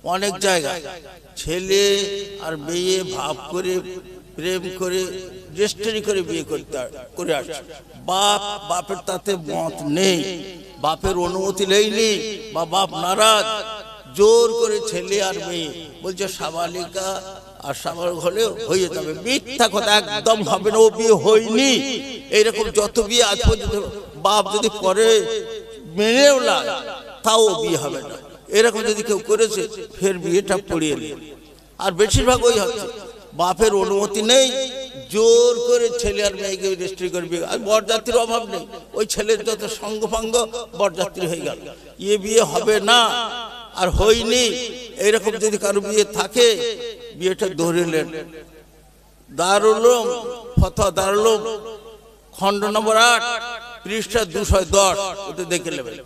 অনেক জায়গায় ছেলে আর মেয়ে ভাব করে প্রেম করে রেজিস্ট্রি করে বিয়ে করে আসছে, বাপের তাতে মত নেই, বাপের অনুমতি নেই, বা বাপ নারাজ, জোর করে ছেলে আর মেয়ে বলছে সাবালিকা আর সাবালক হলে হয়ে যাবে। মিথ্যা কথা, একদম হবে না, ও বিয়ে হয়নি। এইরকম যত বিয়ে আজ পর্যন্ত বাপ যদি করে মেনেও না, তাও বিয়ে হবে না। এরকম যদি কেউ করেছে ফের বিয়েটা পড়িয়ে নিয়ে, আর বেশিরভাগ ওই হচ্ছে বাপের অনুমতি নেই, জোর করে ছেলে আর মেয়েকে রেজিস্ট্রি করে বিয়ে। আর বরযাত্রীর অভাব নেই, ওই ছেলের যত সঙ্গফাঙ্গ বরযাত্রী হয়ে গেল, ইয়ে বিয়ে হবে না আর হয়নি। এইরকম যদি কারো বিয়ে থাকে, বিয়েটা ধরে নেন। দারুল উলুম ফতোয়া দারুল উলুম খণ্ড নম্বর 8 পৃষ্ঠা 210, ওটা দেখে নেবেন।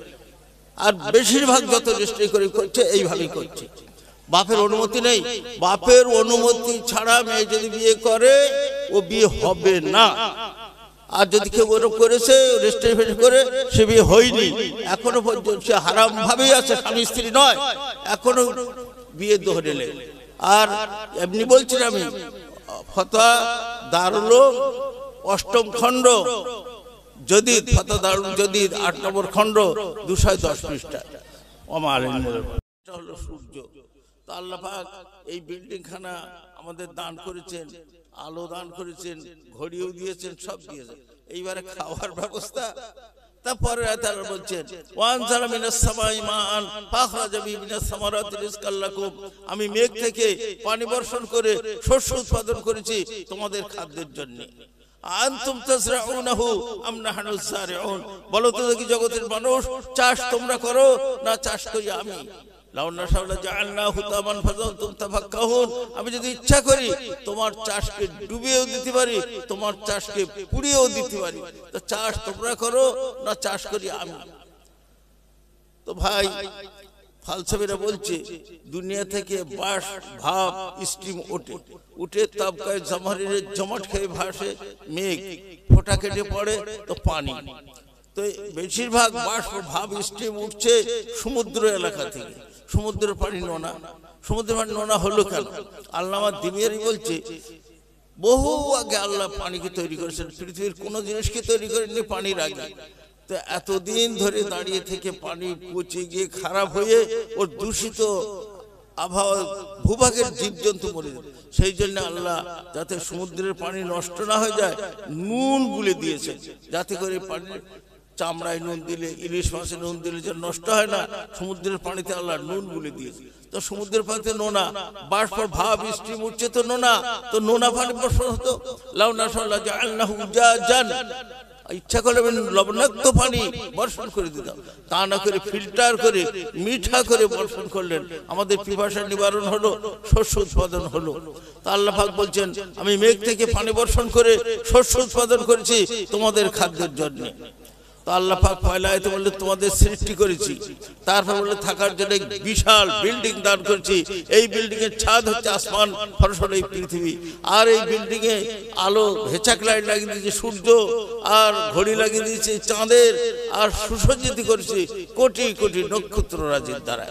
আর বেশিরভাগ যত রেজিস্ট্রি করে করছে এইভাবেই করছে, বাপের অনুমতি নেই। বাপের অনুমতি ছাড়া মেয়ে যদি বিয়ে করে ও বিয়ে হবে না। আর যদি কেউ ওরকম করেছে রেজিস্ট্রি করে, সে বিয়ে হয়নি, এখনো পর্যন্ত সে হারাম ভাবেই আছে, স্বামী স্ত্রী নয়, এখনো বিয়ে ধরে নেই। আর এমনি বলছি আমি, ফতোয়া দারুল উলুম 8ম খণ্ড যদি ফতোয়া দারুল যদি 8 নম্বর খণ্ড 210 পৃষ্ঠা। এটা হলো সূর্য। তো আল্লাহ পাক এই বিল্ডিং খানা আমাদের দান করেছেন, আলো দান করেছেন, ঘড়িও দিয়েছেন, সব দিয়েছেন। এইবারে খাওয়ার ব্যবস্থা, তারপরে তারা বলছেন ওয়ানজালা মিনাস সামাই মান ফাখরাজা বিহি মিনাস সামারাতি রিজকাল লাকুম, আমি মেঘ থেকে পানি বর্ষণ করে শস্য উৎপাদন করেছি তোমাদের খাদ্যের জন্য। আনতুম তাজরাউনাহু আম নাহনু যারিউন, বলো তো দেখি জগতের মানুষ, চাষ তোমরা করো না চাষ করি আমি? লাউ নাশাউ লাজআলনাহু তামান ফাযালতুম তাফাক্কাহুন, আমি যদি ইচ্ছা করি তোমার চাষকে ডুবিয়েও দিতে পারি, তোমার চাষকে পুড়িয়েও দিতে পারি। তো চাষ তোমরা করো না চাষ করি আমি? তো ভাই ফালসাফিরা বলছে দুনিয়া থেকে বাস ভাব স্টিম উঠে তাবকায় জামারির জমাট খেয়ে ভাসে মেঘ, ফোঁটা কেটে পড়ে তো পানি। তো বেশিরভাগ বাষ্প ভাব স্টিম উঠছে সমুদ্র এলাকা থেকে। সমুদ্রের পানি নোনা, সমুদ্রের পানি নোনা হলো কেন? আল্লামা দিমিয়ারি বলছে বহু আগে আল্লাহ পানিকে তৈরি করেছেন, পৃথিবীর কোনো জিনিসকে তৈরি করেননি পানির আগে। তো এতদিন ধরে দাঁড়িয়ে থেকে পানি পচে গিয়ে খারাপ হয়ে ওর দূষিত আবহাওয়া ভূভাগের জীবজন্তু মরে যায়। সেই জন্য আল্লাহ যাতে সমুদ্রের পানি নষ্ট না হয়ে যায় নুন গুলে দিয়েছে, যাতে করে পানির চামড়ায় নুন দিলে, ইলিশ মাছে নুন দিলে যে নষ্ট হয় না, সমুদ্রের পানিতে আল্লাহ নুন গুলে দিয়েছে। তো সমুদ্রের পানিতে নোনা, বাষ্প ভাব স্টিম উঠছে তো নোনা, তো নোনা পানি বর্ষণ হতো। লাউ নাশাউ লাজআলনাহু উজাজান, ইচ্ছা করলে লবণাক্ত পানি বর্ষণ করে দিতাম, তা না করে ফিল্টার করে মিঠা করে বর্ষণ করলেন, আমাদের পিপাসা নিবারণ হলো, শস্য উৎপাদন হলো। তা আল্লাহ পাক বলছেন আমি মেঘ থেকে পানি বর্ষণ করে শস্য উৎপাদন করেছি তোমাদের খাদ্যের জন্য। তো আল্লাহ পাক পয়লা আয়াতে বললে তোমাদের সৃষ্টি করেছি, তারপর বললে থাকার জন্য বিশাল বিল্ডিং দান করেছি, এই বিল্ডিং এর ছাদ হচ্ছে আসমান ফরসল এই পৃথিবী, আর এই বিল্ডিং এ আলো ভেচাক লাইট লাগিয়ে দিয়েছে সূর্য, আর ঘড়ি লাগিয়ে দিয়েছে চাঁদের, আর সুসজ্জিত করেছি কোটি কোটি নক্ষত্র রাজির দ্বারা।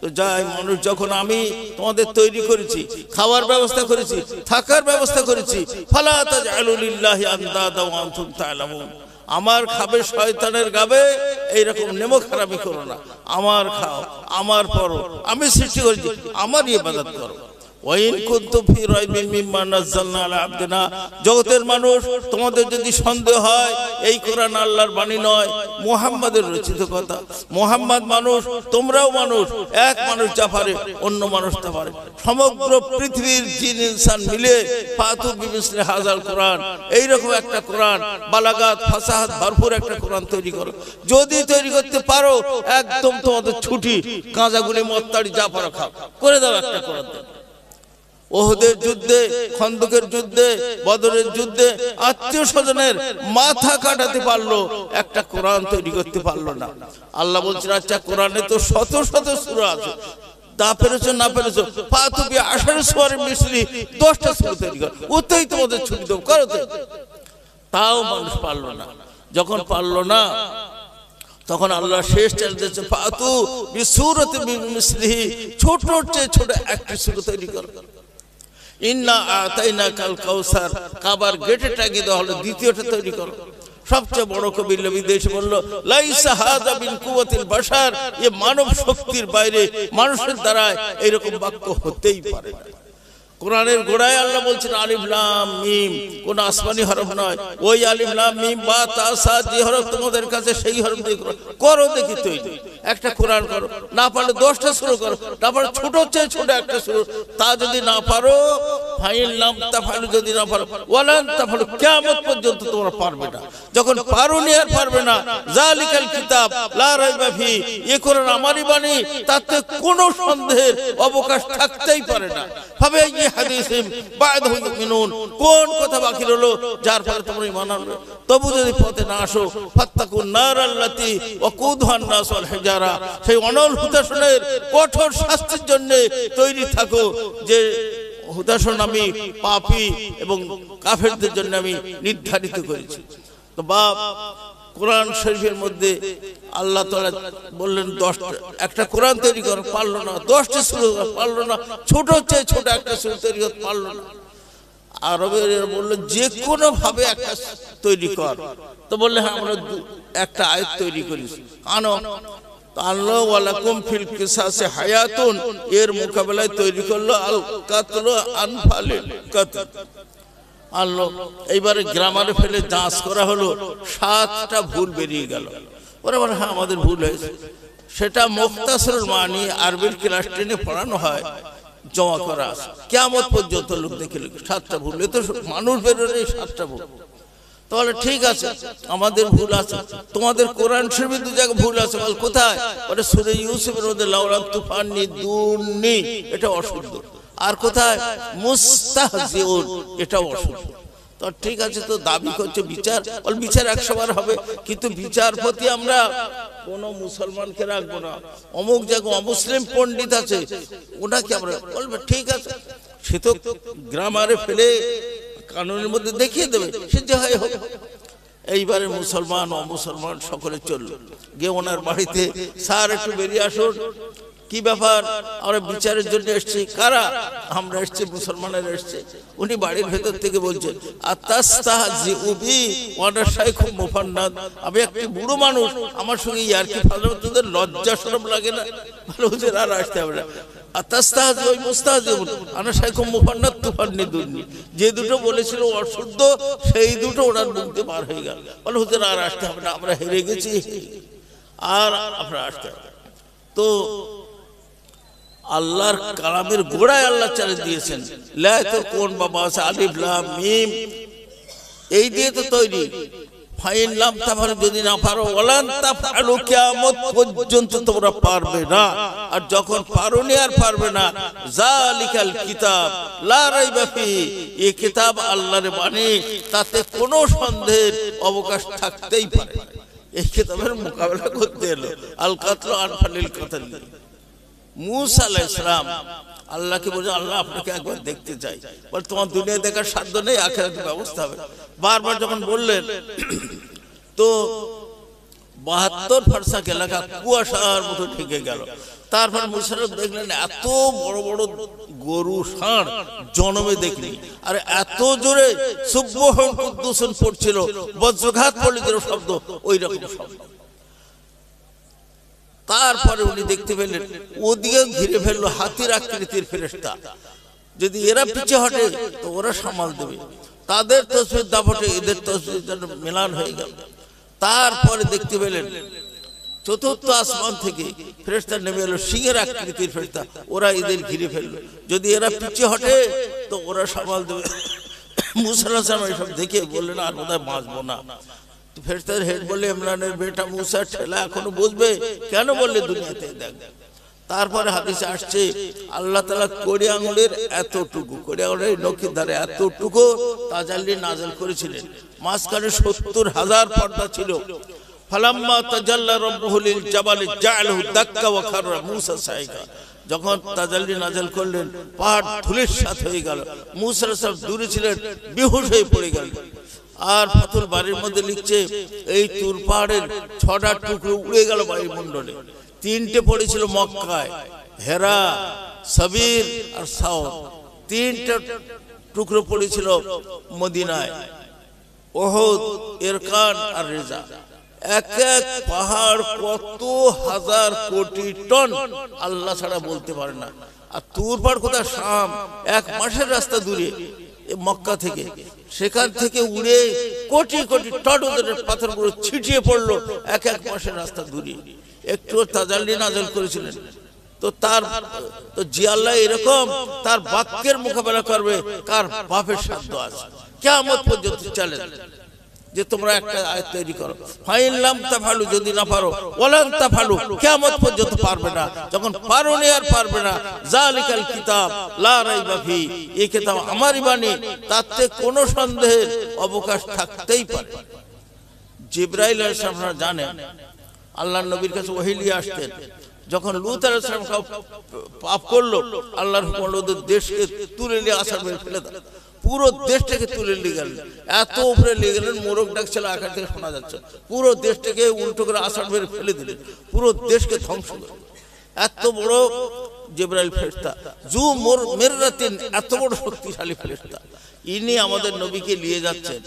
তো যাই মানুষ, যখন আমি তোমাদের তৈরি করেছি, খাওয়ার ব্যবস্থা করেছি, থাকার ব্যবস্থা করেছি, ফালা তাজআলু লিল্লাহি আনদাদা ওয়া আনতুম তা'লামুন, আমার খাবে শয়তানের গাবে, এইরকম নেমো খারাপি করো না, আমার খাও, আমার পড়ো, আমি সৃষ্টি করেছি, আমার ইবাদত করো। ওয়াইন কুনতুম ফি রাইবিন মিম্মা নাযালনা আলা আবদিনা, জগতের মানুষ তোমাদের যদি সন্দেহ হয় এই কোরআন আল্লাহর বাণী নয়, মুহাম্মাদের রচিত কথা। মুহাম্মদ মানুষ, তোমরাও মানুষ, এক মানুষ যা পারে অন্য মানুষ তা পারে। সমগ্র পৃথিবীর জিন ইনসান মিলে ফাতু বিমিসলি হাযাল কোরআন, এইরকম একটা কোরআন বালাগাত ফাসাহাত ভরপুর একটা কোরআন তৈরি করো। যদি তৈরি করতে পারো একদম তোমাদের ছুটি, গাঁজাগুলি মত্তাড়ি যা পারো খাও, করে দাও একটা কোরআন। ওহদের যুদ্ধে, খন্দকের যুদ্ধে, বদরের যুদ্ধে আত্মীয় স্বজনের মাথা কাটাতে পারলো, একটা কোরআন তৈরি করতে পারলো না। আল্লাহ বলছেন আচ্ছা কোরআনে তো শত শত সূরা আছে, তা পেরেছো না পেরেছো ফাতু বি আশারি সূরাতিন মিসলি, 10টা সূরা তৈরি করো, ওতেই তোমাদের ছুটি দেব, করো। তাও মানুষ পারলো না। যখন পারলো না তখন আল্লাহ শেষ চাইছে ফাতু বিসূরাতি মিসলিহি, ছোট চেয়ে ছোট একটা সূরা তৈরি করো। ইন্না আতাইনাকাল কাউসার, কাবার গেটে টাঙিয়ে দেওয়া হলো, দ্বিতীয়টা তৈরি করো। সবচেয়ে বড় কবি বিদেশ বলল লাইসা হাযা বিন কুওয়াতিল বাশার, এ মানব শক্তির বাইরে, মানুষের দ্বারা এইরকম বাক্য হতেই পারে না। কোরআনের গোড়ায় আল্লাহ বলছেন আলিফ লাম মিম, কোন আসমানি হরফ নয়। ওই আলিফ লাম মিম বা তা সা যে হরফ তোমাদের কাছে, সেই হরফ দিয়ে করো দেখি তৈরি। একটা কোরআন করো, না পারলে 10টা শুরু করো, না পারলে ছোট চেয়ে ছোট একটা শুরু। তা যদি না পারো ফাইল নাম তাফালু, যদি না পারো ওয়ালান তাফালু, কিয়ামত পর্যন্ত তোমরা পারবে না। যখন পারোনি আর পারবে না, জালিকাল কিতাব লা রাইবা ফি, এ কোরআন আমারই বাণী, তাতে কোনো সন্দেহের অবকাশ থাকতেই পারে না। ভাবে এই হাদিসিম বা'দাহু ইউমিনুন, কোন কথা বাকি রইলো যার ফলে তোমরা ঈমান আনবে? তবু যদি পথে না আসো, ফাত্তাকুন নার আল্লাতী ওয়াকুদুহান নাস ওয়াল হিজারা, সেই অনল হুতাশনের কঠোর শাস্তির জন্য তৈরি থাকো, যে হুতাশন আমি পাপী এবং কাফেরদের জন্য আমি নির্ধারিত করেছি। তো বাপ কোরআন শরীফের মধ্যে আল্লাহ তাআলা বললেন 10টা, একটা কোরআন তৈরি কর, পারলো না। 10টা শুরু পারলো না, ছোট চেয়ে ছোট একটা শুরু তৈরি করতে পারলো না। আরবের বললো যে কোনো ভাবে একটা তৈরি কর। তো বললে হ্যাঁ আমরা একটা আয়াত তৈরি করেছি, আনো। আল্লাহ ওয়ালাকুম ফিল কিসাসে হায়াতুন, এর মোকাবেলায় তৈরি করলো আল কাতলু আনফালিল কাতল। আল্লাহ এইবারে গ্রামারে ফেলে যাঁচ করা হলো, 7টা ভুল বেরিয়ে গেল। ওরা বলে হ্যাঁ আমাদের ভুল হয়েছে। সেটা মুখতাসরুল মানি আরবির ক্লাস 10-এ পড়ানো হয়, জমা করা আছে। কিয়ামত পর্যন্ত লোক দেখে 7টা ভুল, এ তো মানুষ বেরোলে 7টা ভুল। তাহলে ঠিক আছে আমাদের ভুল আছে, তোমাদের কোরআন শরীফে 2 জায়গায় ভুল আছে। বল কোথায়? বলে সূরা ইউসুফের মধ্যে লাউলা তুফানি দুনি, এটা অশুদ্ধ। আর কোথায়? মুস্তাহজিউন, এটাও অশুদ্ধ। তো ঠিক আছে, তো দাবি করছে বিচার, বল বিচার 100 বার হবে, কিন্তু বিচারপতি আমরা কোন মুসলমানকে রাখবো না। অমুক জায়গায় অমুসলিম পণ্ডিত আছে, ওনাকে আমরা বলবে ঠিক আছে। সে তো গ্রামারে ফেলে কানুনের মধ্যে দেখিয়ে দেবে, সে যে হয় হোক। এইবারে মুসলমান অমুসলমান সকলে চলল, গিয়ে ওনার বাড়িতে, স্যার একটু বেরিয়ে আসুন, কি ব্যাপার? আমরা বিচারের জন্য এসেছি। কারা? আমরা এসেছি, মুসলমানের এসছে। উনি বাড়ির ভেতর থেকে বলছেন আতাস্তাহজিউ বি ওয়ানা শাইখুম মুফান্নাদ, আমি একটি বুড়ো মানুষ, আমার সঙ্গে ইয়ারকি ফাজলামো, তোদের লজ্জা শরম লাগে না? বলে হুজুর আর আসতে হবে না। আতাস্তাহজিউ মুস্তাহজিউন আনা শাইখুম মুফান্নাদ তুফান্নিদুনি, যে দুটো বলেছিল অশুদ্ধ, সেই দুটো ওনার মুখ দিয়ে বার হয়ে গেল। বলে হুজুর আর আসতে হবে না, আমরা হেরে গেছি, আর আপনারা আসতে হবে। তো আল্লাহর কালামের গোড়ায় আল্লাহ চালিয়ে দিয়েছেন, লা তো কোন বাবা আছে আলিফ লাম মিম, এই দিয়ে তো তৈরি। ফাইন লাম তাফালু, যদি না পারো ওয়ালান তাফালু, কিয়ামত পর্যন্ত তোমরা পারবে না। আর যখন পারোনি আর পারবে না, জালিকাল কিতাব লা রাইবা ফি, এই কিতাব আল্লাহর বাণী, তাতে কোনো সন্দেহের অবকাশ থাকতেই পারে না। এই কিতাবের মোকাবেলা করতে এলো আল কাতলু আনফালিল কাতল। মুসা আলাইহিস সালাম আল্লাহকে বলে, আল্লাহ আপনাকে একবার দেখতে চাই। বলে তোমার দুনিয়া দেখার সাধ্য নেই, আখিরাতের ব্যবস্থা হবে। বারবার যখন বললেন, তো 72 ফারসাক এলাকা কুয়াশার মতো ঢেকে গেল। তারপর মুসা দেখলেন এত বড় বড় গরু ষাঁড় জন্মে দেখলি, আর এত জোরে সুবহান কুদ্দুসুন পড়ছিল, বজ্রঘাত পড়লে যেন শব্দ, ওই রকম শব্দ। তারপরে উনি দেখতে পেলেন ওদিকে ঘিরে ফেললো হাতির আকৃতির ফেরেশতা। যদি এরা পিছে হটে তো ওরা সামাল দেবে, তাদের তসবির দাপটে এদের তসবির যেন মিলান হয়ে গেল। তারপরে দেখতে পেলেন 4র্থ আসমান থেকে ফেরেশতা নেমে এলো, সিংহের আকৃতির ফেরেশতা, ওরা এদের ঘিরে ফেললো। যদি এরা পিছে হটে তো ওরা সামাল দেবে। মুসা আলাইহিস সালাম এসব দেখে বললেন আর বোধহয় বাঁচবো না। ফেরেশতার হেড বলে, ইমরানের বেটা মুসা ঠেলা এখনো বুঝবে কেন? বললে দুনিয়াতে দেখ। তারপরে হাদিসে আসছে আল্লাহ তাআলা কড়ি আঙুলের এতটুকু, কড়ি আঙুলের নখের ধারে এতটুকু তাজাল্লি নাযিল করেছিলেন। মাঝখানে 70,000 পর্দা ছিল। ফালাম্মা তাজাল্লা রাব্বুহু লিল জাবালি জাআলাহু দাক্কা ওয়া খাররা মুসা সাইকা, যখন তাজাল্লি নাযিল করলেন পাহাড় ধুলিস্যাৎ হয়ে গেল। মুসা আলাইহিস সালাম দূরে ছিলেন, বেহুশ হয়ে পড়ে গেলেন। আর ফাতুল বাড়ির মধ্যে লিখছে এই তুর পাহাড়ের 6টা টুকরো উড়ে গেল বায়ুমণ্ডলে। 3টে পড়েছিল মক্কায়, হেরা, সাবির আর সাউর। 3টা টুকরো পড়েছিল মদিনায়, ওহদ, এরকান আর রেজা। এক এক পাহাড় কত হাজার কোটি টন আল্লাহ ছাড়া বলতে পারে না। আর তুর পাহাড় কোথায়? শাম, 1 মাসের রাস্তা দূরে মক্কা থেকে। সেখান থেকে উড়ে কোটি কোটি টন ওদের পাথরগুলো ছিটিয়ে পড়লো 1 মাসের রাস্তা দূরে। একটু তাজাল্লি নাযিল করেছিলেন। তো তার তো জি আল্লাহ এরকম তার বাক্যের মোকাবেলা করবে কার বাপের সাধ্য আছে? কিয়ামত পর্যন্ত চলে যে তোমরা একটা আয়াত তৈরি করো, ফাইন লাম তাফালু, যদি না পারো, ওয়ালান তাফালু, কিয়ামত পর্যন্ত পারবে না। যখন পারোনি আর পারবে না, জালিকাল কিতাব লা রাইবা ফি, এই কিতাব আমারই বাণী, তাতে কোনো সন্দেহের অবকাশ থাকতেই পারে। জিবরাইল আলাইহিস সালাম জানেন আল্লাহর নবীর কাছে ওহী নিয়ে আসতেন। যখন লূত আলাইহিস সালাম পাপ করলো, আল্লাহর হুকুম হলো দেশকে তুলে নিয়ে আছাড় মেরে ফেলে দাও। পুরো দেশটাকে তুলে নিয়ে গেলেন, এত উপরে নিয়ে গেলেন, মোরগ ডাকছিল আকাশ থেকে শোনা যাচ্ছে। পুরো দেশটাকে উল্টো করে আছাড় মেরে ফেলে দিলেন, পুরো দেশকে ধ্বংস করে। এত বড় জিবরাইল ফেরেশতা, জু মিররাতিন, এত বড় শক্তিশালী ফেরেশতা। ইনি আমাদের নবীকে নিয়ে যাচ্ছেন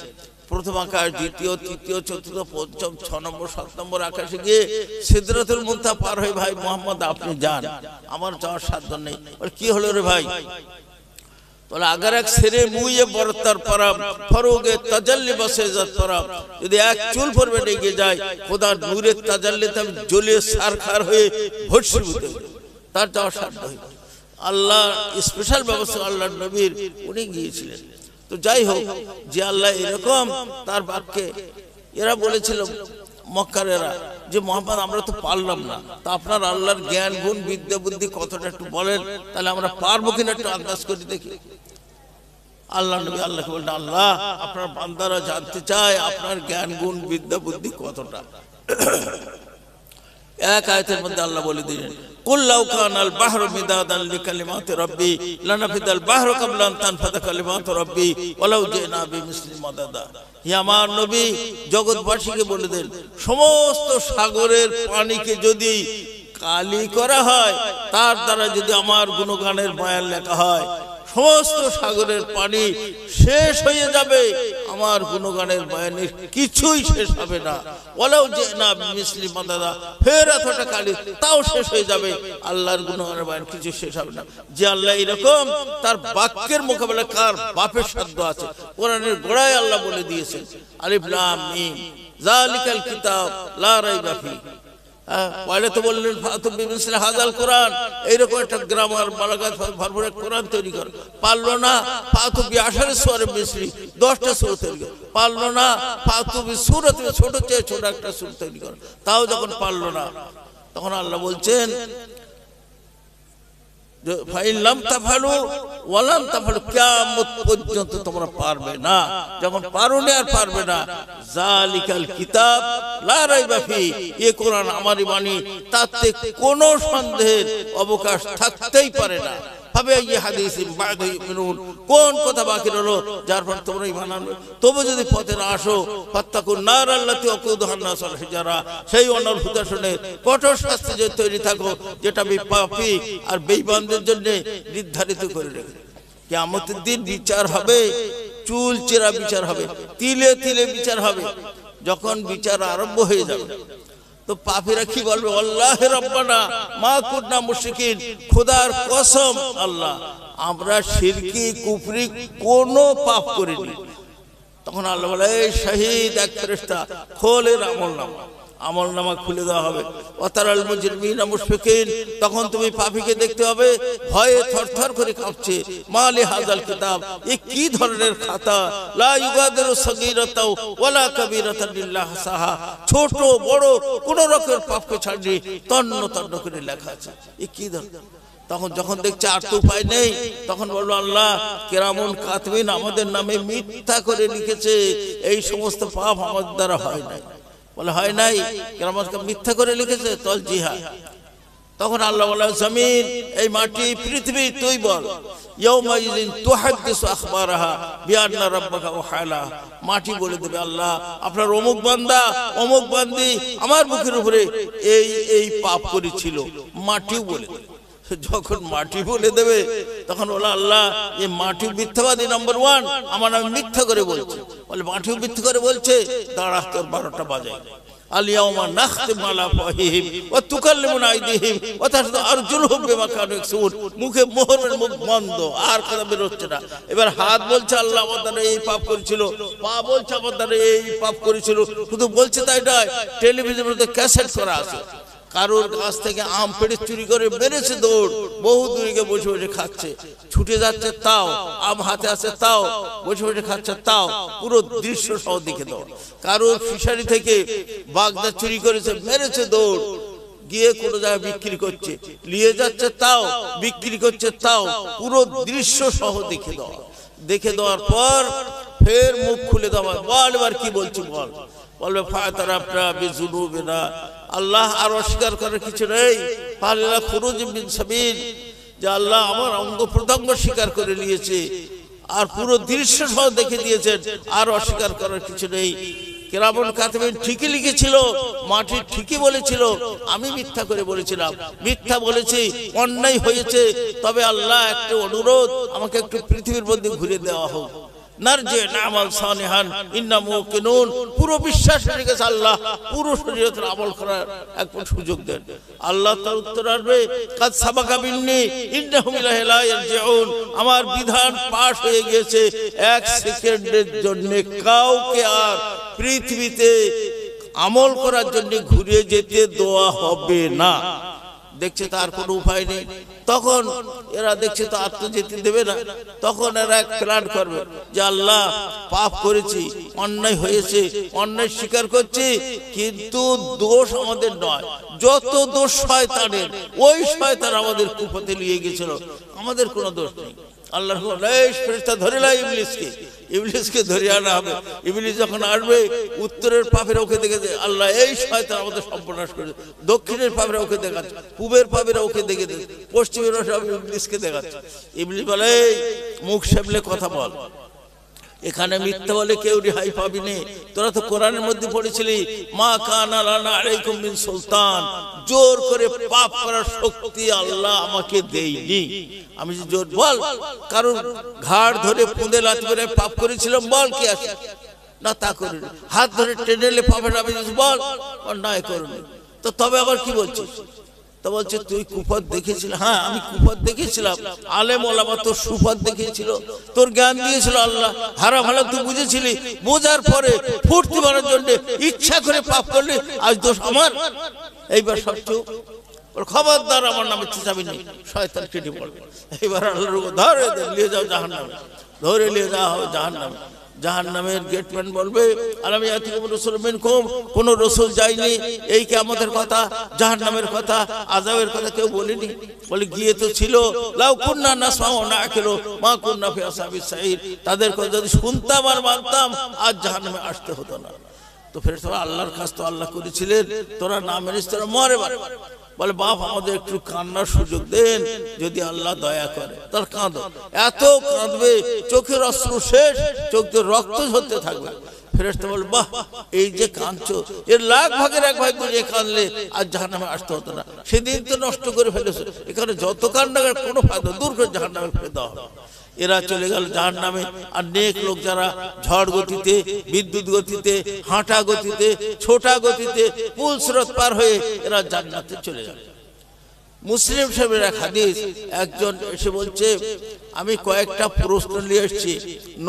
প্রথম আকাশ, দ্বিতীয়, তৃতীয়, চতুর্থ, পঞ্চম, 6 নম্বর, 7 নম্বর আকাশে গিয়ে সিদরাতুল মুনতাহা পার হয়ে, ভাই মোহাম্মদ আপনি যান, আমার যাওয়ার সাধ্য নেই। কি হলো রে ভাই? বলে আগার এক সেরে মুয়ে বরতার পারাম ফরোগে তাজাল্লি বসে যাত পারাম, যদি এক চুল পড়বে এগিয়ে যায় খোদার নূরের তাজাল্লিতে আমি জ্বলে সারখার হয়ে ভস্মীভূত হই, তার যাওয়ার সাধ্য হইল। আল্লাহ স্পেশাল ব্যবস্থা আল্লাহর নবীর উনি গিয়েছিলেন। তো যাই হোক, যে আল্লাহ এরকম তার বাক্যে, এরা বলেছিল মক্কার এরা যে মোহাম্মদ আমরা তো পারলাম না, তা আপনার আল্লাহর জ্ঞান গুণ বিদ্যা বুদ্ধি কতটা একটু বলেন, তাহলে আমরা পারবো কিনা একটু আন্দাজ করে দেখি। আল্লাহ নবী আল্লাহকে বললেন, আল্লাহ আপনার বান্দারা জানতে চায় আপনার জ্ঞান গুণ বিদ্যা বুদ্ধি কতটা। এক আয়াতের মধ্যে আল্লাহ বলে দিলেন, কুল লাউ কানাল বাহরু মিদাদান লিকালিমাতি রাব্বি লানাফিদাল বাহরু ক্বাবলা আন তানফাদা কালিমাতু রাব্বি ওয়ালাউ জিনা বিমিসলি মাদাদা। হে আমার নবী, জগৎবাসীকে বলে দেন, সমস্ত সাগরের পানিকে যদি কালি করা হয়, তার দ্বারা যদি আমার গুণগানের বয়ান লেখা হয়, সমস্ত সাগরের পানি শেষ হয়ে যাবে, আমার গুণগানের বয়ানের কিছুই শেষ হবে না। ওয়ালাউ জিনা বিমিসলি মাদাদা, ফের এতটা কালি তাও শেষ হয়ে যাবে, আল্লাহর গুণগানের বয়ান কিছু শেষ হবে না। যে আল্লাহ এরকম তার বাক্যের মোকাবেলা কার বাপের সাধ্য আছে? কোরআনের গোড়ায় আল্লাহ বলে দিয়েছেন, আলিফ লাম মিম যালিকাল কিতাব লা রাইবা ফি। পয়লা তো বললেন ফাতু বিমিসলি হাযাল কোরআন, এইরকম একটা গ্রামার বালাগাত ভরপুর কোরআন তৈরি কর। পারলো না, ফাতু বিআশারি সূরা মিসলি, 10টা সূরা তৈরি কর। পারলো না, ফাতু বিসূরাতিন, ছোট চেয়ে ছোট একটা সূরা তৈরি কর। তাও যখন পারলো না, তখন আল্লাহ বলছেন ফাইন লাম তাফালু ওয়ালাম তাফালু, কিয়ামত পর্যন্ত তোমরা পারবে না। যখন পারোনি আর পারবে না, জালিকাল কিতাব লা রাইবা ফি, এই কোরআন আমারই বাণী, তাতে কোনো সন্দেহের অবকাশ থাকতেই পারে না। ভাবে এই হাদিস বাদে ইউমিনুন, কোন কথা বাকি রইলো যার পর তোমরা ঈমান আনবে? তবে যদি পথে না আসো, ফাত্তাকুন নার আল্লাতী ওয়াকুদুহা আন-নাস ওয়াল হিজারা, সেই অনল হুদাশনে কঠোর শাস্তি যে তৈরি থাকো, যেটা পাপী আর বেঈমানদের জন্য নির্ধারিত করে রেখে। কিয়ামতের দিন বিচার হবে, চুল চেরা বিচার হবে, তিলে তিলে বিচার হবে। যখন বিচার আরম্ভ হয়ে যাবে, তো পাপীরা কি বলবে? আল্লাহে রব্বানা মা কুননা মুশরিকিন, খোদার কসম আল্লাহ আমরা শিরকি কুফরি কোনো পাপ করিনি। তখন আল্লাহ বলে, এই শহীদ এক ফেরেশতা, খোল এর আমলনামা খুলে দেওয়া হবে। ওয়াতারাল মুজরিমিনা মুশফিকিন, তখন তুমি পাপীকে দেখতে হবে ভয়ে থরথর করে কাঁপছে। মালি হাযাল কিতাব, এ কি ধরনের খাতা, লা ইউগাদিরু সাগীরাতাও ওয়ালা কাবীরাতান ইল্লা হাসাহা, ছোট বড় কোন রকমের পাপকে ছাড়নি তন্ন তন্ন করে লেখা আছে। এ কি ধরনের? তখন যখন দেখছে আর তো উপায় নেই, তখন বললো, আল্লাহ কিরামুন কাতিবিন আমাদের নামে মিথ্যা করে লিখেছে, এই সমস্ত পাপ আমাদের দ্বারা হয় নাই। বলে হয় নাই, কিরামত মিথ্যা করে লিখেছে? তল জিহা, তখন আল্লাহ বলে জমিন এই মাটি পৃথিবী তুই বল ইয়াউমাইযিন তুহাদ্দিসু আখবারাহা বিআন্না রাব্বাকা ওয়াহালা মাটি বলে দেবে আল্লাহ আপনার অমুক বান্দা অমুক বান্দি আমার মুখের উপরে এই এই পাপ করেছিল মাটিও বলে দেবে যখন মাটি বলে দেবে তখন বলে আল্লাহ এই মাটি মিথ্যাবাদী নাম্বার 1 আমার নামে মিথ্যা করে বলছে বলে মাটিও মিথ্যা করে বলছে দাঁড়া তোর 12টা বাজায় আলিয়াউমা নাখতিমু আলা আফওয়াহিহিম ওয়া তুকাল্লিমুনা আইদিহিম ওয়া তাশহাদু আরজুলুহুম বিমা কানু ইয়াকসিবুন মুখে মোহরের মুখ বন্ধ আর কথা বের হচ্ছে না এবার হাত বলছে আল্লাহ আমার দ্বারা এই পাপ করেছিল পা বলছে আমার দ্বারা এই পাপ করেছিল শুধু বলছে তাই নয় টেলিভিশনের মধ্যে ক্যাসেট করা আছে কারোর কাছ থেকে আম পেড়ে চুরি করে বেড়েছে দৌড় বহু দূরে বসে বসে খাচ্ছে ছুটে যাচ্ছে তাও আম হাতে আছে তাও বসে বসে খাচ্ছে তাও পুরো দৃশ্য সহ দেখে দাও কারোর ফিশারি থেকে বাগদা চুরি করেছে মেরেছে দৌড় গিয়ে কোনো জায়গায় বিক্রি করছে নিয়ে যাচ্ছে তাও বিক্রি করছে তাও পুরো দৃশ্য সহ দেখে দেওয়ার পর ফের মুখ খুলে দেওয়া বল এবার কি বলছি বল বলবে ফাতারাফনা বিযুনুবিনা আল্লাহ আর অস্বীকার করার কিছু নেই ফালিলা খুরুজ মিন সাবিল যে আল্লাহ আমার অঙ্গ প্রত্যঙ্গ স্বীকার করে নিয়েছে আর পুরো দৃশ্য সহ দেখে দিয়েছেন আর অস্বীকার করার কিছু নেই কিরামান কাতিবিন ঠিকই লিখেছিল মাটি ঠিকই বলেছিল আমি মিথ্যা করে বলেছিলাম মিথ্যা বলেছি অন্যায় হয়েছে তবে আল্লাহ একটা অনুরোধ আমাকে একটু পৃথিবীর মধ্যে ঘুরে দেওয়া হোক নারজে নামাল সালিহান ইন্না মুকিনুন পুরো বিশ্বাস রেখে আল্লাহ পুরো শরীয়তের আমল করার একটা সুযোগ দেন আল্লাহ তার উত্তর আসবে কাদ সাবাকা বিন্নি ইন্নাহুম ইলাইহি লা ইয়ারজিউন আমার বিধান পাশ হয়ে গিয়েছে এক সেকেন্ডের জন্য কাউকে আর পৃথিবীতে আমল করার জন্য ঘুরে যেতে দেওয়া হবে না দেখছে তার কোনো উপায় নেই তখন এরা দেখছে তো আর তো যেতে দেবে না তখন এরা এক প্ল্যান করবে যে আল্লাহ পাপ করেছি অন্যায় হয়েছে অন্যায় স্বীকার করছি কিন্তু দোষ আমাদের নয় যত দোষ শয়তানের ওই শয়তান আমাদের কুফতে নিয়ে গেছিল আমাদের কোনো দোষ নেই আল্লাহ ফেরেশতা ধরে লাই ইবলিসকে ধরে আনা হবে ইবলিস যখন আসবে উত্তরের পাপের ওকে দেখে আল্লাহ এই শয়তান আমাদের সর্বনাশ করেছে দক্ষিণের পাপের ওকে দেখাচ্ছে পূবের পাপের ওকে দেখে পশ্চিমের সব ইবলিসকে দেখাচ্ছে ইবলিস বলে মুখ সামলে কথা বল এখানে মিথ্যা বলে কেউ রেহাই পাবি নে তোরা তো কোরআনের মধ্যে পড়েছিলি মা কানা লানা আলাইকুম মিন সুলতান জোর করে পাপ করার শক্তি আল্লাহ আমাকে দেয়নি আমি যে জোর বল কারণ ঘাড় ধরে পুঁদে লাথি করে পাপ করেছিলাম বল কি আছে না তা করি হাত ধরে টেনেলে পাপের আমি বল অন্যায় করুন তো তবে আবার কি বলছিস তো বলছে তুই কুফত দেখেছিলি হ্যাঁ আমি কুফত দেখেছিলাম আলেম ওলামা তোর সুফত দেখিয়েছিল তোর জ্ঞান দিয়েছিল আল্লাহ হারা ভালো তুই বুঝেছিলি বোঝার পরে ফুর্তি মারার জন্য ইচ্ছা করে পাপ করলি আজ দোষ আমার এইবার সব চুপ খবরদার আমার নামে চেঁচাবি নি শয়তান কেটে পড়বে এইবার আল্লাহর ধরে নিয়ে যাও জাহান্নামে ধরে নিয়ে যাওয়া হবে জাহান্নামে জাহান্নামের গেটম্যান বলবে আলামি আতিকুম রাসূলুম মিনকুম কোন রাসূল যায়নি এই কিয়ামতের কথা জাহান্নামের কথা আযাবের কথা কেউ বলেনি বলে গিয়ে তো ছিল লাউ কুননা নাসমাউ নাআকিলু মা কুননা ফি আসহাবিস সাঈর তাদের কথা যদি শুনতাম আর মানতাম আজ জাহান্নামে আসতে হতো না তো ফেরেশতারা আল্লাহর কাজ তো আল্লাহ করেছিলেন তোরা না মানিস তোরা মরে বলে বাপ আমাদের একটু কান্নার সুযোগ দেন যদি আল্লাহ দয়া করে তার কাঁদো এত কাঁদবে চোখের অশ্রু শেষ চোখ দিয়ে রক্ত ঝরতে থাকবে ফেরেশতা বলে বাহ এই যে কাঁদছো এর লাখ ভাগের এক ভাগ করে কাঁদলে আজ জাহান্নামে আসতে হতো না সেদিন তো নষ্ট করে ফেলেছে এখানে যত কান্নার কোনো ফায়দা দূর করে জাহান্নামে ফেলে দেওয়া হবে এরা চলে গেল জাহান্নামে আর নেক লোক যারা ঝড় গতিতে বিদ্যুৎ গতিতে হাঁটা গতিতে ছোটা গতিতে পুল স্রোত পার হয়ে এরা জান্নাতে চলে যাবে মুসলিম সাহেবের এক হাদিস একজন এসে বলছে আমি কয়েকটা প্রশ্ন নিয়ে এসেছি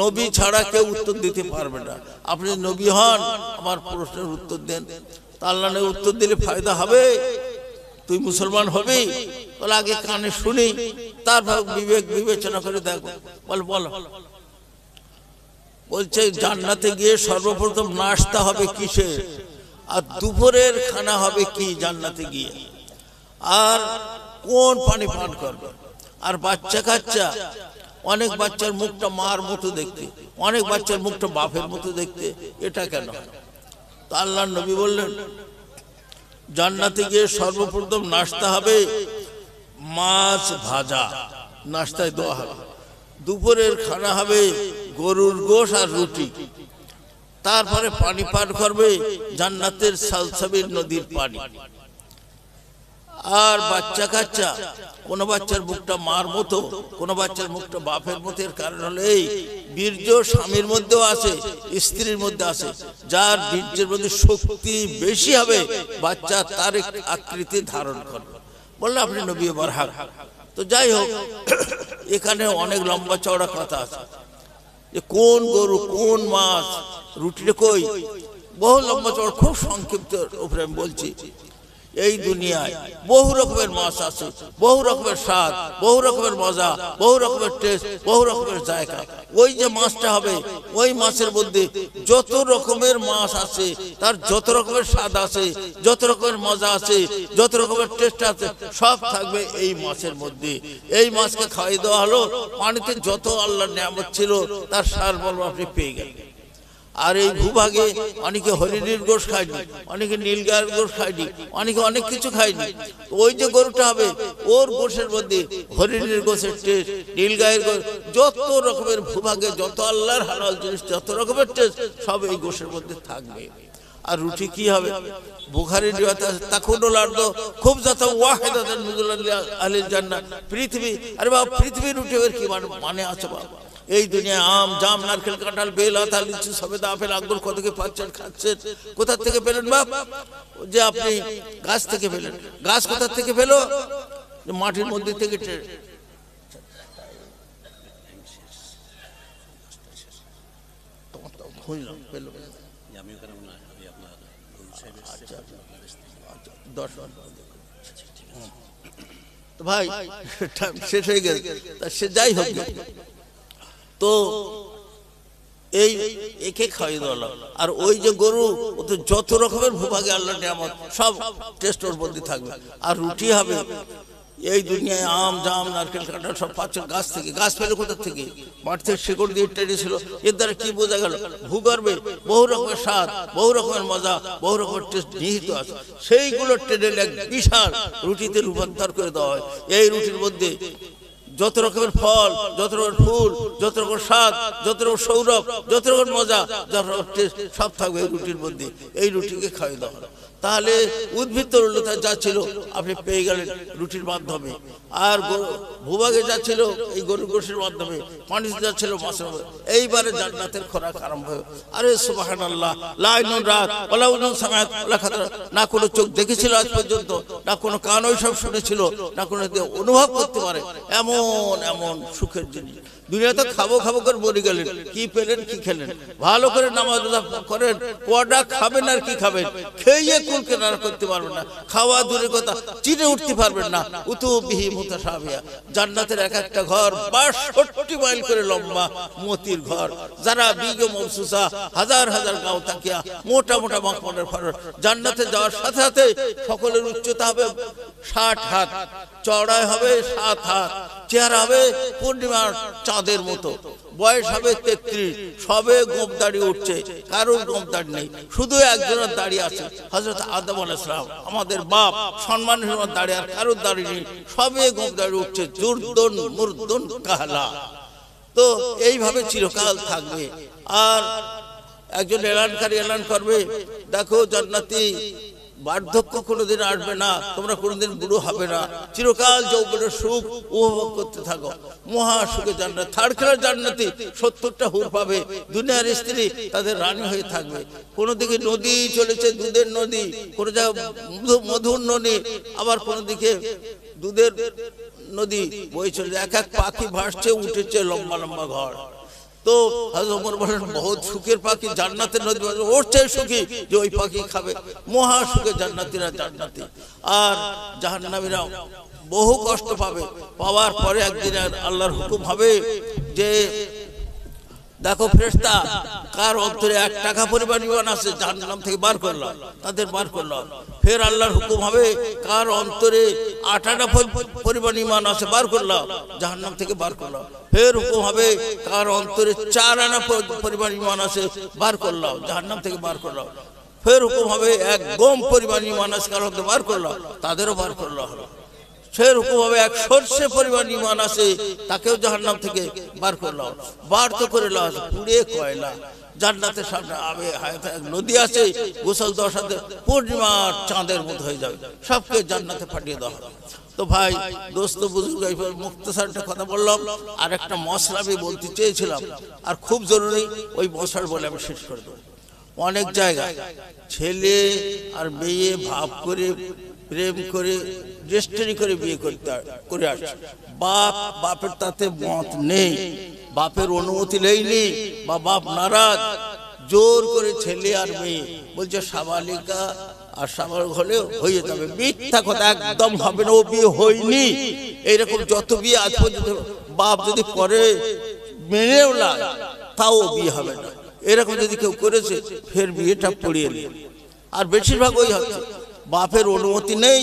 নবী ছাড়া কেউ উত্তর দিতে পারবে না আপনি নবী হন আমার প্রশ্নের উত্তর দেন আল্লাহ উত্তর দিলে ফায়দা হবে তুই মুসলমান হবি বলে আগে কানে শুনি তারপর বিবেক বিবেচনা করে দেখো বলো বলছে জান্নাতে গিয়ে সর্বপ্রথম নাস্তা হবে কিসের আর দুপুরের খানা হবে কি জান্নাতে গিয়ে আর কোন পানি পান করবে আর বাচ্চা কাচ্চা অনেক বাচ্চার মুখটা মার মতো দেখতে অনেক বাচ্চার মুখটা বাপের মতো দেখতে এটা কেন তো আল্লাহর নবী বললেন জান্নাতে গিয়ে সর্বপ্রথম নাস্তা হবে মাছ ভাজা, নাস্তায় দেওয়া হবে। দুপুরের খানা হবে গরুর গোশ আর রুটি। তারপরে পানি পান করবে জান্নাতের সালসাবিল নদীর পানি। আর বাচ্চা কাচ্চা, কোন বাচ্চার মুখটা মার মতো, কোন বাচ্চার মুখটা বাপের মতো। এর কারণ হলো এই বীর্য স্বামীর মধ্যেও আছে, স্ত্রীর মধ্যে আছে। যার বীর্যের মধ্যে শক্তি বেশি হবে বাচ্চা তার আকৃতি ধারণ করবে। বললে আপনি নবী বারহাক। তো যাই হোক, এখানে অনেক লম্বা চওড়া কথা আছে যে কোন গরু কোন মাছ রুটিটা কই, বহু লম্বা চওড়া, খুব সংক্ষিপ্ত উপরে আমি বলছি। এই দুনিয়ায় বহু রকমের মাছ আছে, বহু রকমের স্বাদ, বহু রকমের মজা, বহু রকমের টেস্ট, বহু রকমের জায়গা। ওই যে মাছটা হবে, ওই মাছের মধ্যে যত রকমের মাছ আছে তার যত রকমের স্বাদ আছে, যত রকমের মজা আছে, যত রকমের টেস্ট আছে, সব থাকবে এই মাছের মধ্যে। এই মাছকে খাওয়াই দেওয়া হলো, পানিতে যত আল্লাহর নিয়ামত ছিল তার সার বলব আপনি পেয়ে গেলেন। আর এই ভূভাগে অনেকে হরিণীর গোশ খায়নি, অনেকে নীলগায়ের গোশ খায়নি, অনেকে অনেক কিছু খায়নি। ওই যে গরুটা হবে ওর গোশের মধ্যে হরিণীর গোশের টেস্ট, নীলগায়ের গোশ, যত রকমের ভূভাগে যত আল্লাহর হালাল জিনিস, যত রকমের টেস্ট সব এই গোশের মধ্যে থাকবে। আর রুটি কি হবে? বুখারীর রিওয়ায়াত আছে তাকুনুল আরদু খুবজাতান ওয়াহিদাতান নুজুলান আহলিল জান্নাহ। পৃথিবী, আরে বাবা পৃথিবীর রুটি এর কি মানে আছে বাবা? এই দুনিয়ায় আম জাম নারকেল কাঁঠাল বেল আতা লিচু সবেদা আপেল আঙ্গুর কত কি পাচ্ছেন খাচ্ছেন, কোথা থেকে পেলেন বাপ? যে আপনি গাছ থেকে পেলেন। গাছ কোথা থেকে পেলো? মাটির মধ্যে থেকে। ভাই শেষ হয়ে গেছে, সে যাই হোক। তো এই একে খাওয়াই দেওয়া। আর ওই যে গরু, ও তো যত রকমের ভূভাগে আল্লাহ নিয়ামত সব টেস্ট ওর মধ্যে থাকবে। আর রুটি হবে এই দুনিয়ায় আম জাম নারকেল কাঁঠাল সব পাচ্ছেন গাছ থেকে। গাছ পেলে কোথা থেকে? মাঠ থেকে শিকড় দিয়ে টেনে ছিল। এর দ্বারা কি বোঝা গেল? ভূগর্ভে বহু রকমের স্বাদ, বহু রকমের মজা, বহু রকমের টেস্ট নিহিত আছে। সেইগুলো টেনে এক বিশাল রুটিতে রূপান্তর করে দেওয়া হয়। এই রুটির মধ্যে যত রকমের ফল, যত রকমের ফুল, যত রকমের স্বাদ, যত রকমের সৌরভ, যত রকমের মজা, যত রকমের টেস্ট সব থাকবে এই রুটির মধ্যে। এই রুটিকে খাইয়ে দেওয়া হলো। তাহলে উদ্ভিদ তরলতা যা ছিল আপনি পেয়ে গেলেন রুটির মাধ্যমে। আর ভূভাগে যা ছিল এই গরুর গোশের মাধ্যমে, পানিতে যা ছিল মাছের মাধ্যমে। এইবারে জান্নাতের খোরাক আরম্ভ হয়ে, আরে সুবহানাল্লাহ, লা আইনুন রাত ওয়ালা উযুন সামাআত ওয়ালা খাতার। না কোনো চোখ দেখেছিল আজ পর্যন্ত, না কোনো কান ওই সব শুনেছিল, না কোনো অনুভব করতে পারে এমন এমন সুখের জিনিস। দুনিয়াতে খাবো খাবো করে মরে গেলেন, কি পেলেন কি খেলেন? ভালো করে নামাজ রোজা করেন, কটা খাবেন আর কি খাবেন? খেয়ে কুল কেনারা করতে পারবেন না, খাওয়া দূরের কথা চিনে উঠতে পারবেন না। উতু বিহি মুতাশাবিহা। জান্নাতের এক একটা ঘর ৬২ মাইল করে লম্বা মতির ঘর। যারা বিগে মমসুসা হাজার হাজার গাঁও তাকিয়া মোটা মোটা মাখমনের ফর। জান্নাতে যাওয়ার সাথে সাথে সকলের উচ্চতা হবে ৬০ হাত, চওড়ায় হবে ৭ হাত, চেহারা হবে পূর্ণিমার চাঁদের মতো, বয়স হবে ৩৩। সবে গোঁফ দাড়ি উঠছে, কারোর গোঁফ দাড়ি নেই, শুধু একজনের দাড়ি আছে, হযরত আদম আলাইহিস সালাম আমাদের বাপ, সম্মানের দাড়ি আর কারোর দাড়ি নেই, সবে গোঁফ দাড়ি উঠছে। জুরদুন মুরদুন কাহলা। তো এইভাবে চিরকাল থাকবে। আর একজন এলানকারী এলান করবে, দেখো জান্নাতি বার্ধক্য কোনোদিন আসবে না, তোমরা কোনোদিন বুড়ো হবে না, চিরকাল যৌবনের সুখ উপভোগ করতে থাকো। মহা সুখে জান্নাত। থার্ড ক্লাস জান্নাতি ৭০টা হুর পাবে। দুনিয়ার স্ত্রী তাদের রানী হয়ে থাকবে। কোনো দিকে নদী চলেছে, দুধের নদী, কোনো জায়গায় মধুর নদী, আবার কোনো দিকে দুধের নদী বয়ে চলেছে। এক এক পাখি ভাসছে, উঠেছে লম্বা লম্বা ঘর। তো হযরত ওমর বলেন, বহুত সুখের পাখি জান্নাতের নদী, ওর চেয়ে সুখী যে ওই পাখি খাবে। মহা সুখে জান্নাতীরা জান্নাতি। আর জাহান্নামীরা বহু কষ্ট পাবে। পাওয়ার পরে একদিন আল্লাহর হুকুম হবে যে দেখো ফেরেশতা, কার অন্তরে ১ টাকা পরিমাণ ঈমান আছে জাহান্নাম থেকে বার করলাম, তাদের বার করলাম। ফের আল্লাহর হুকুম হবে কার অন্তরে ৮ আনা পরিমাণ ঈমান আছে বার করলাম, জাহান্নাম থেকে বার করলাম। ফের হুকুম হবে কার অন্তরে ৪ আনা পরিমাণ ঈমান আছে বার করলাম, জাহান্নাম থেকে বার করলাম। ফের হুকুম হবে একদম পরিমাণ ইমান আছে কারণ বার করলো, তাদেরও বার করলো হলো। ফের হুকুম হবে এক সর্ষে পরিমাণ ইমান আছে, তাকেও জাহান্নাম থেকে বার করলো, বার তো করে লো পুড়ে কয়লা। জান্নাতের সামনে আবে হায়াতে এক নদী আছে, গোসল দেওয়ার সাথে পূর্ণিমার চাঁদের মতো হয়ে যাবে, সবকে জান্নাতে পাঠিয়ে দেওয়া হবে। তো ভাই দোস্ত বুজুর্গ, মুক্তসার একটা কথা বললাম, আর একটা মশলা আমি বলতে চেয়েছিলাম, আর খুব জরুরি, ওই মশলা বলে আমি শেষ করে দেবো। অনেক জায়গায় ছেলে আর মেয়ে ভাব করে প্রেম করে রেজিস্ট্রি করে বিয়ে করে আসছে, বাপের তাতে মত নেই, বাপের অনুমতি নেই, বা বাপ নারাজ, জোর করে ছেলে আর মেয়ে বলছে সাবালিকা আর সাবালক হলে হয়ে যাবে। মিথ্যা কথা, একদম হবে না, ও বিয়ে হয়নি। এইরকম যত বিয়ে আজ পর্যন্ত বাপ যদি করে মেনেও না, তাও বিয়ে হবে না। এরকম যদি কেউ করেছে ফের বিয়েটা পড়িয়ে নিয়ে, আর বেশিরভাগ ওই হচ্ছে বাপের অনুমতি নেই,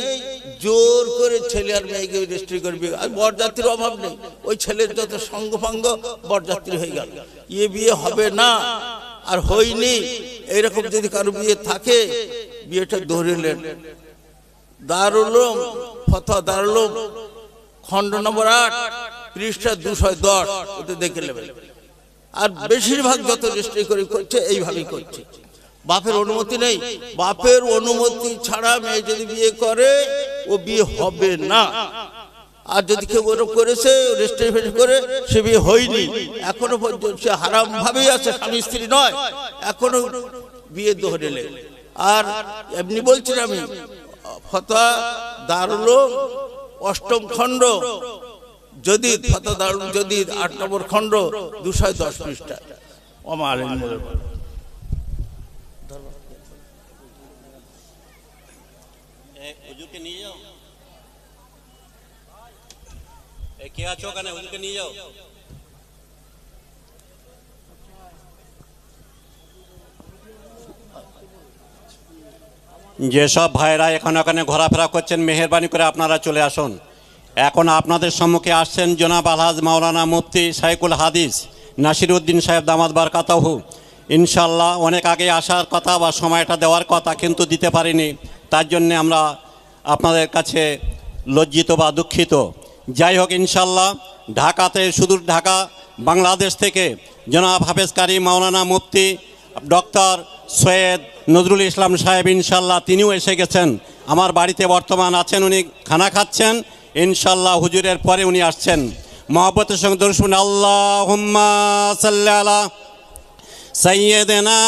জোর করে ছেলে আর মেয়েকে রেজিস্ট্রি করবে। আর বরযাত্রীর অভাব নেই, ওই ছেলের যত সঙ্গফাঙ্গ বরযাত্রী হয়ে গেল, ইয়ে বিয়ে হবে না আর হয়নি। এইরকম যদি কারো বিয়ে থাকে, বিয়েটা ধরিলেন। দারুল উলুম ফতোয়া দারুল উলুম খণ্ড নম্বর 8 পৃষ্ঠা 210 ওতে দেখে নেবেন। আর বেশিরভাগ যত রেজিস্ট্রি করে করছে এইভাবেই করছে, বাপের অনুমতি নেই। বাপের অনুমতি ছাড়া মেয়ে যদি বিয়ে করে, ও বিয়ে হবে না। আর যদি কেউ ওরকম করেছে রেজিস্ট্রি করে, সে বিয়ে হয়নি, এখনো পর্যন্ত সে হারাম ভাবেই আছে, স্বামী স্ত্রী নয়, এখনো বিয়ে ধরেলে। আর এমনি বলছি আমি, ফতোয়া দারুল উলুম 8ম খণ্ড যদি ফতোয়া দারুল উলুম যদি 8 নম্বর খণ্ড 210 পৃষ্ঠা। হুজুরকে নিয়ে যাও, কে আছো ওখানে, হুজুরকে নিয়ে যাও। যেসব ভাইরা এখানে ওখানে ঘোরাফেরা করছেন, মেহেরবানি করে আপনারা চলে আসুন। এখন আপনাদের সম্মুখে আসছেন জনাব আলহাজ মাওলানা মুফতি শাইখুল হাদিস নাসিরউদ্দিন সাহেব দামাত বারকাতাহু। ইনশাল্লাহ অনেক আগে আসার কথা বা সময়টা দেওয়ার কথা, কিন্তু দিতে পারিনি, তার জন্যে আমরা আপনাদের কাছে লজ্জিত বা দুঃখিত। যাই হোক, ইনশাল্লাহ ঢাকাতে, সুদূর ঢাকা বাংলাদেশ থেকে জনাব হাফেজ কারি মাওলানা মুফতি ডক্টর সৈয়দ নজরুল ইসলাম সাহেব, ইনশাল্লাহ তিনিও এসে গেছেন। আমার বাড়িতে বর্তমান আছেন, উনি খানা খাচ্ছেন। ইনশাল্লাহ হুজুরের পরে উনি আসছেন। মহব্বতের সঙ্গে দরুদ শুনুন, আল্লাহুম্মা সাল্লি আলা সাইয়্যিদিনা